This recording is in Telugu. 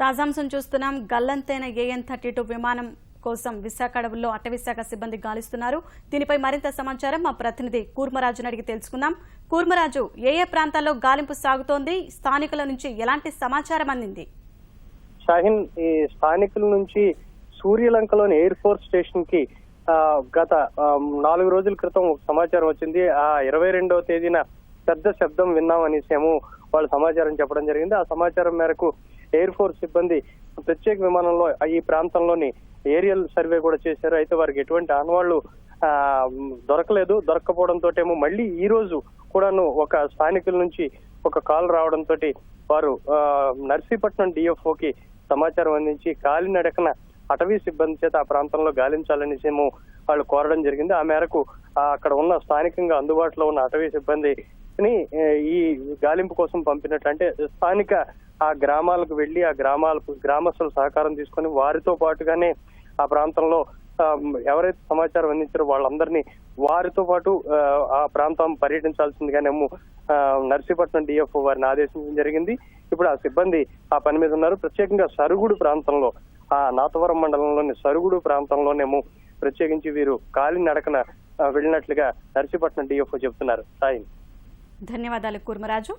తాజాంశం చూస్తున్నాం. గల్లంతైన AN-32 విమానం కోసం విశాఖ అడవుల్లో అటవీశాఖ సిబ్బంది గాలిస్తున్నారు. దీనిపై మరింత సమాచారం మా ప్రతినిధి కూర్మరాజును అడిగి తెలుసుకుందాం. కూర్మరాజు, ఏ ప్రాంతాల్లో గాలింపు సాగుతోంది? స్థానికుల నుంచి ఎలాంటి సమాచారం అందింది? షాహిన్, ఈ స్థానికుల నుంచి సూర్యలంకలోని ఎయిర్ ఫోర్స్ స్టేషన్ కి గత 4 రోజుల క్రితం సమాచారం వచ్చింది. ఆ 22వ తేదీన పెద్ద శబ్దం విన్నామనేసేమో వాళ్ళు సమాచారం చెప్పడం జరిగింది. ఆ సమాచారం మేరకు ఎయిర్ ఫోర్స్ సిబ్బంది ప్రత్యేక విమానంలో ఈ ప్రాంతంలోని ఏరియల్ సర్వే కూడా చేశారు. అయితే వారికి ఎటువంటి ఆనవాళ్లు దొరకలేదు. దొరకపోవడంతో ఏమో మళ్ళీ ఈ రోజు కూడాను ఒక స్థానికుల నుంచి ఒక కాల్ రావడంతో వారు నర్సీపట్నం DFOకి సమాచారం అందించి కాలినడకన అటవీ సిబ్బంది చేత ఆ ప్రాంతంలో గాలించాలనేసేమో వాళ్ళు కోరడం జరిగింది. ఆ మేరకు అక్కడ ఉన్న స్థానికంగా అందుబాటులో ఉన్న అటవీ సిబ్బందిని ఈ గాలింపు కోసం పంపినట్లు, అంటే స్థానిక ఆ గ్రామాలకు వెళ్లి ఆ గ్రామస్తుల సహకారం తీసుకొని వారితో పాటుగానే ఆ ప్రాంతంలో ఎవరైతే సమాచారం అందించారో వాళ్ళందరినీ వారితో పాటు ఆ ప్రాంతం పర్యటించాల్సిందిగానేమో నర్సీపట్నం DFO వారిని ఆదేశించడం జరిగింది. ఇప్పుడు ఆ సిబ్బంది ఆ పని మీద ఉన్నారు. ప్రత్యేకంగా సరుగుడు ప్రాంతంలో, ఆ నాతవరం మండలంలోని సరుగుడు ప్రాంతంలోనేమో ప్రత్యేకించి వీరు కాలినడకన వెళ్ళినట్లుగా నర్సీపట్నం DFO చెబుతున్నారు. సాయి, ధన్యవాదాలు కూర్మరాజు.